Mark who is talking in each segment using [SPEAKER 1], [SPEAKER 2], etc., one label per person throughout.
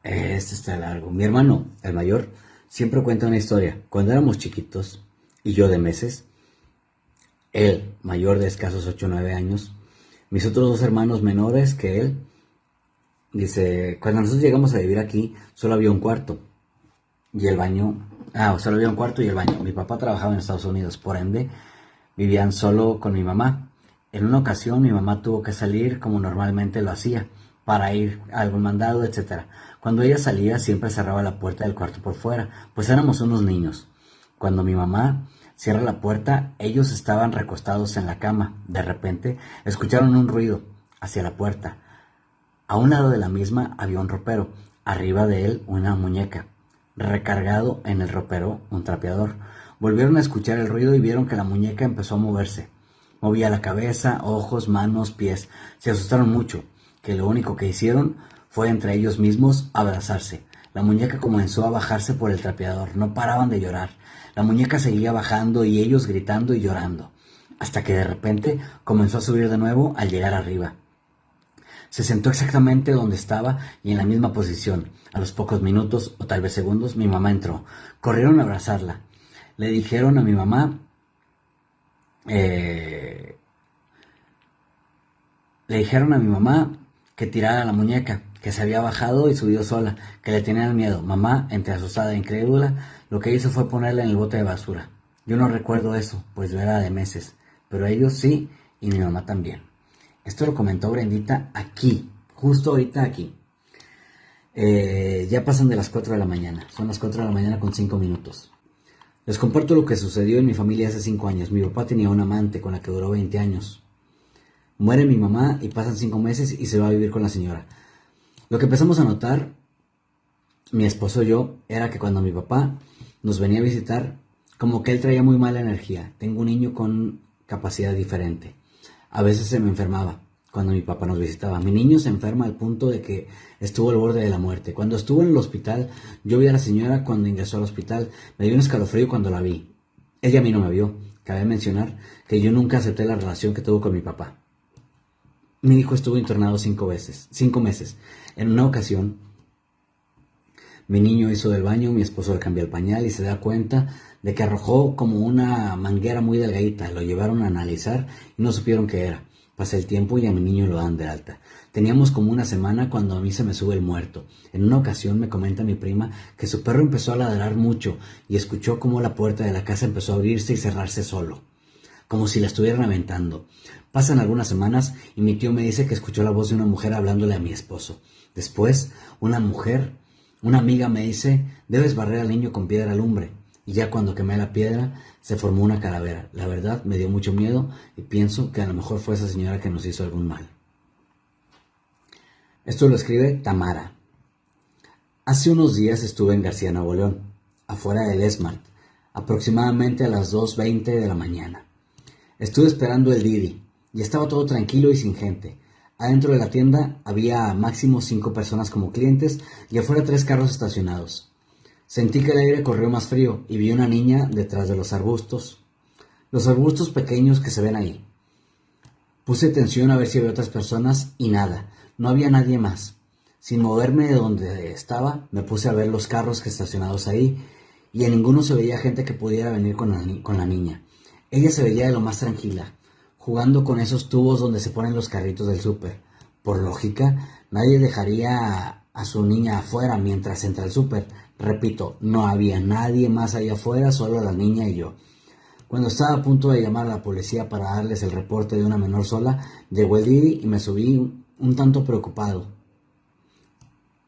[SPEAKER 1] Este está largo. Mi hermano, el mayor, siempre cuenta una historia. Cuando éramos chiquitos, y yo de meses, él, mayor de escasos 8 o 9 años, mis otros dos hermanos menores que él, dice, cuando nosotros llegamos a vivir aquí, solo había un cuarto y el baño. Solo había un cuarto y el baño. Mi papá trabajaba en Estados Unidos, por ende, vivían solo con mi mamá. En una ocasión mi mamá tuvo que salir como normalmente lo hacía, para ir a algún mandado, etcétera. Cuando ella salía siempre cerraba la puerta del cuarto por fuera, pues éramos unos niños. Cuando mi mamá cierra la puerta, ellos estaban recostados en la cama. De repente escucharon un ruido hacia la puerta. A un lado de la misma había un ropero, arriba de él una muñeca, recargado en el ropero un trapeador. Volvieron a escuchar el ruido y vieron que la muñeca empezó a moverse. Movía la cabeza, ojos, manos, pies. Se asustaron mucho, que lo único que hicieron fue entre ellos mismos abrazarse. La muñeca comenzó a bajarse por el trapeador, no paraban de llorar. La muñeca seguía bajando y ellos gritando y llorando, hasta que de repente comenzó a subir de nuevo al llegar arriba. Se sentó exactamente donde estaba y en la misma posición. A los pocos minutos, o tal vez segundos, mi mamá entró. Corrieron a abrazarla. Le dijeron a mi mamá, eh, le dijeron a mi mamá que tirara la muñeca, que se había bajado y subido sola, que le tenían miedo. Mamá, entre asustada e incrédula, lo que hizo fue ponerla en el bote de basura. Yo no recuerdo eso, pues yo era de meses, pero ellos sí, y mi mamá también. Esto lo comentó Brendita aquí, justo ahorita aquí. Ya pasan de las 4 de la mañana, son las 4 de la mañana con 5 minutos. Les comparto lo que sucedió en mi familia hace 5 años. Mi papá tenía una amante con la que duró 20 años. Muere mi mamá y pasan 5 meses y se va a vivir con la señora. Lo que empezamos a notar, mi esposo y yo, era que cuando mi papá nos venía a visitar, como que él traía muy mala energía. Tengo un niño con capacidad diferente. A veces se me enfermaba cuando mi papá nos visitaba. Mi niño se enferma al punto de que estuvo al borde de la muerte. Cuando estuvo en el hospital, yo vi a la señora cuando ingresó al hospital. Me dio un escalofrío cuando la vi. Ella a mí no me vio. Cabe mencionar que yo nunca acepté la relación que tuvo con mi papá. Mi hijo estuvo internado 5 meses. En una ocasión, mi niño hizo del baño, mi esposo le cambió el pañal y se da cuenta de que arrojó como una manguera muy delgadita. Lo llevaron a analizar y no supieron qué era. Pasa el tiempo y a mi niño lo dan de alta. Teníamos como una semana cuando a mí se me sube el muerto. En una ocasión me comenta mi prima que su perro empezó a ladrar mucho y escuchó cómo la puerta de la casa empezó a abrirse y cerrarse solo, como si la estuvieran aventando. Pasan algunas semanas y mi tío me dice que escuchó la voz de una mujer hablándole a mi esposo. Después, una amiga me dice, debes barrer al niño con piedra lumbre. Y ya cuando quemé la piedra, se formó una calavera. La verdad, me dio mucho miedo y pienso que a lo mejor fue esa señora que nos hizo algún mal. Esto lo escribe Tamara. Hace unos días estuve en García, Nuevo León, afuera del Esmart, aproximadamente a las 2:20 de la mañana. Estuve esperando el Didi y estaba todo tranquilo y sin gente. Adentro de la tienda había máximo 5 personas como clientes y afuera 3 carros estacionados. Sentí que el aire corrió más frío y vi una niña detrás de los arbustos pequeños que se ven ahí. Puse atención a ver si había otras personas y nada, no había nadie más. Sin moverme de donde estaba, me puse a ver los carros que estacionados ahí y en ninguno se veía gente que pudiera venir con la niña. Ella se veía de lo más tranquila, jugando con esos tubos donde se ponen los carritos del súper. Por lógica, nadie dejaría a su niña afuera mientras entra al súper. Repito, no había nadie más allá afuera, solo la niña y yo. Cuando estaba a punto de llamar a la policía para darles el reporte de una menor sola, llegó el Didi y me subí un tanto preocupado.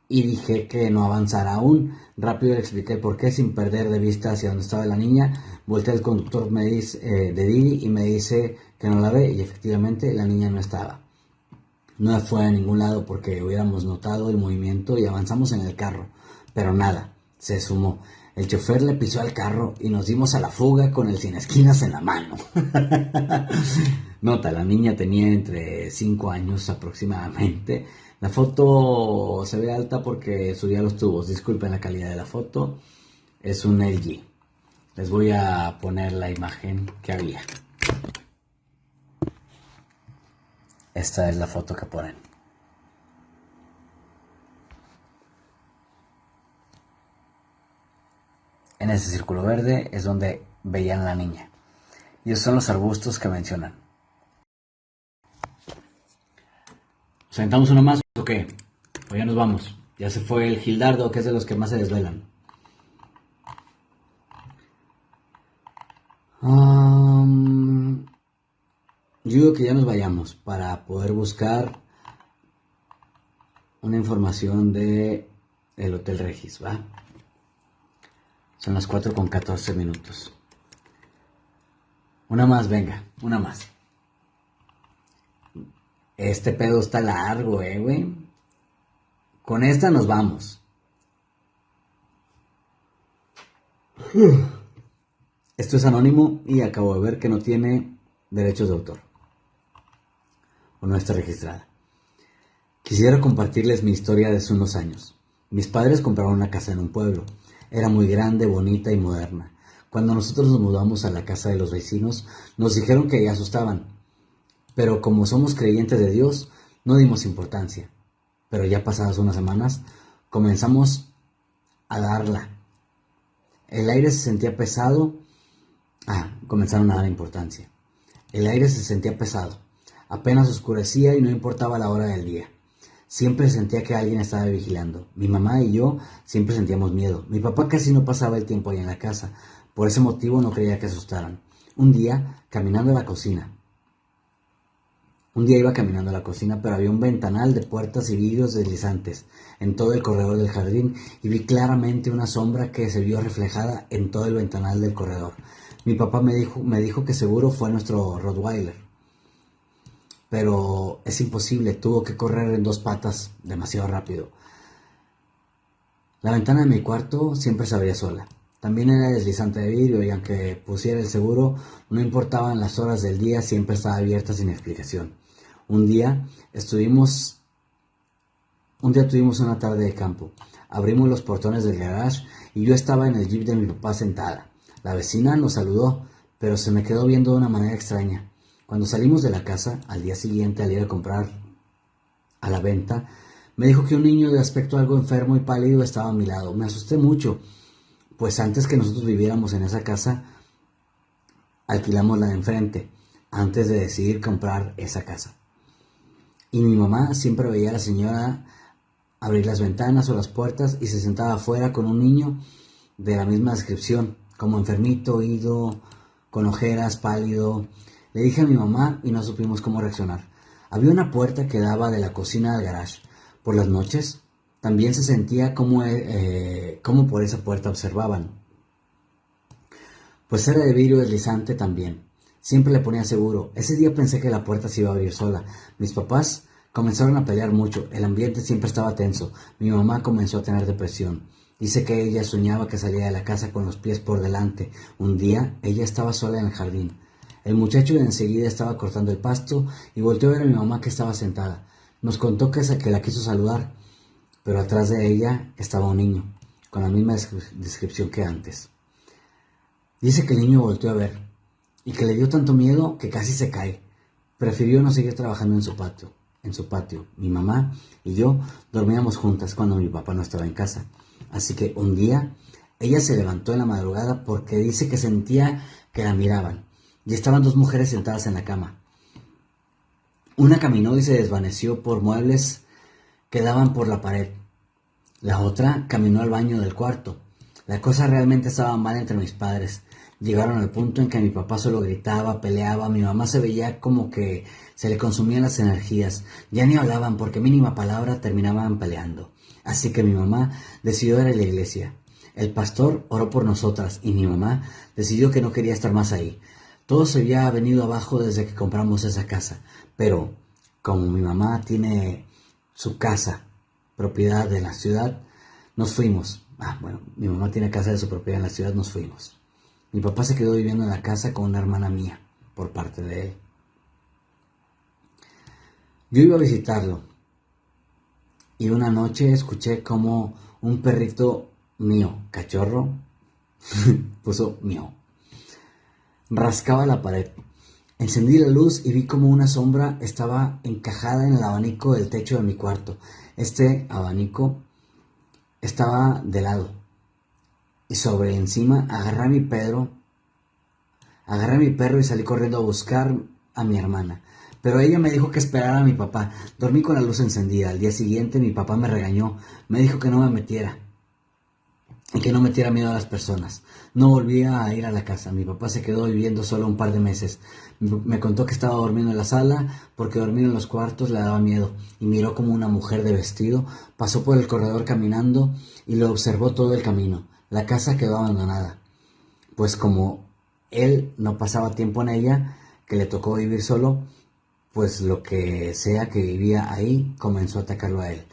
[SPEAKER 1] Y dije que no avanzara aún. Rápido le expliqué por qué, sin perder de vista hacia donde estaba la niña. Volteé al conductor de Didi y me dice que no la ve, y efectivamente la niña no estaba. No fue a ningún lado porque hubiéramos notado el movimiento y avanzamos en el carro, pero nada, se sumó. El chofer le pisó al carro y nos dimos a la fuga con el sin esquinas en la mano. Nota, la niña tenía entre 5 años aproximadamente. La foto se ve alta porque subía los tubos. Disculpen la calidad de la foto. Es un LG. Les voy a poner la imagen que había. Esta es la foto que ponen. En ese círculo verde es donde veían a la niña. Y esos son los arbustos que mencionan. ¿Nos aventamos uno más o qué? O ya nos vamos. Ya se fue el Gildardo, que es de los que más se desvelan. Yo digo que ya nos vayamos para poder buscar una información de el Hotel Regis, ¿va? Son las 4:14. Una más, venga, una más. Este pedo está largo, güey. Con esta nos vamos. Esto es anónimo y acabo de ver que no tiene derechos de autor. O no está registrada. Quisiera compartirles mi historia de hace unos años. Mis padres compraron una casa en un pueblo. Era muy grande, bonita y moderna. Cuando nosotros nos mudamos a la casa de los vecinos, nos dijeron que ya asustaban. Pero como somos creyentes de Dios, no dimos importancia. Pero ya pasadas unas semanas, comenzamos a darla. El aire se sentía pesado. Comenzaron a dar importancia. El aire se sentía pesado. Apenas oscurecía y no importaba la hora del día. Siempre sentía que alguien estaba vigilando. Mi mamá y yo siempre sentíamos miedo. Mi papá casi no pasaba el tiempo ahí en la casa. Por ese motivo no creía que asustaran. Un día, caminando a la cocina. Un día iba caminando a la cocina, pero había un ventanal de puertas y vidrios deslizantes en todo el corredor del jardín y vi claramente una sombra que se vio reflejada en todo el ventanal del corredor. Mi papá me dijo que seguro fue nuestro Rottweiler. Pero es imposible, tuvo que correr en 2 patas demasiado rápido. La ventana de mi cuarto siempre se abría sola. También era deslizante de vidrio y aunque pusiera el seguro, no importaban las horas del día, siempre estaba abierta sin explicación. Un día tuvimos una tarde de campo. Abrimos los portones del garage y yo estaba en el jeep de mi papá sentada. La vecina nos saludó, pero se me quedó viendo de una manera extraña. Cuando salimos de la casa, al día siguiente al ir a comprar a la venta, me dijo que un niño de aspecto algo enfermo y pálido estaba a mi lado. Me asusté mucho, pues antes que nosotros viviéramos en esa casa, alquilamos la de enfrente, antes de decidir comprar esa casa. Y mi mamá siempre veía a la señora abrir las ventanas o las puertas y se sentaba afuera con un niño de la misma descripción, como enfermito, ido, con ojeras, pálido. Le dije a mi mamá y no supimos cómo reaccionar. Había una puerta que daba de la cocina al garage. Por las noches también se sentía como por esa puerta observaban. Pues era de vidrio deslizante también. Siempre le ponía seguro. Ese día pensé que la puerta se iba a abrir sola. Mis papás comenzaron a pelear mucho. El ambiente siempre estaba tenso. Mi mamá comenzó a tener depresión. Dice que ella soñaba que salía de la casa con los pies por delante. Un día ella estaba sola en el jardín. El muchacho enseguida estaba cortando el pasto y volteó a ver a mi mamá que estaba sentada. Nos contó que la quiso saludar, pero atrás de ella estaba un niño, con la misma descripción que antes. Dice que el niño volteó a ver y que le dio tanto miedo que casi se cae. Prefirió no seguir trabajando en su patio. Mi mamá y yo dormíamos juntas cuando mi papá no estaba en casa. Así que un día ella se levantó en la madrugada porque dice que sentía que la miraban. Y estaban 2 mujeres sentadas en la cama. Una caminó y se desvaneció por muebles que daban por la pared. La otra caminó al baño del cuarto. La cosa realmente estaba mal entre mis padres. Llegaron al punto en que mi papá solo gritaba, peleaba, mi mamá se veía como que se le consumían las energías. Ya ni hablaban porque mínima palabra terminaban peleando. Así que mi mamá decidió ir a la iglesia. El pastor oró por nosotras y mi mamá decidió que no quería estar más ahí. Todo se había venido abajo desde que compramos esa casa, pero como mi mamá tiene su casa, propiedad de la ciudad, nos fuimos. Mi mamá tiene casa de su propiedad en la ciudad, nos fuimos. Mi papá se quedó viviendo en la casa con una hermana mía, por parte de él. Yo iba a visitarlo y una noche escuché como un perrito mío, cachorro, puso mío, rascaba la pared. Encendí la luz y vi como una sombra estaba encajada en el abanico del techo de mi cuarto. Este abanico estaba de lado. y sobre encima agarré a mi perro y salí corriendo a buscar a mi hermana. Pero ella me dijo que esperara a mi papá. Dormí con la luz encendida. Al día siguiente mi papá me regañó. Me dijo que no me metiera y que no metiera miedo a las personas. No volví a ir a la casa. Mi papá se quedó viviendo solo un par de meses. Me contó que estaba durmiendo en la sala porque dormir en los cuartos le daba miedo, y miró como una mujer de vestido pasó por el corredor caminando y lo observó todo el camino. La casa quedó abandonada, pues como él no pasaba tiempo en ella, que le tocó vivir solo, pues lo que sea que vivía ahí comenzó a atacarlo a él.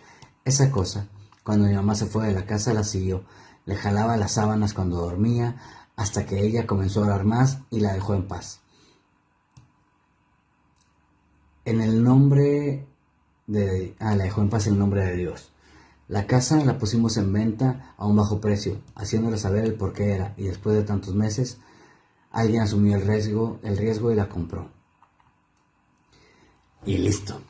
[SPEAKER 1] Esa cosa, cuando mi mamá se fue de la casa, la siguió. Le jalaba las sábanas cuando dormía, hasta que ella comenzó a orar más y la dejó en paz. En el nombre la dejó en paz en el nombre de Dios. La casa la pusimos en venta a un bajo precio, haciéndole saber el por qué era, y después de tantos meses, alguien asumió el riesgo y la compró. Y listo.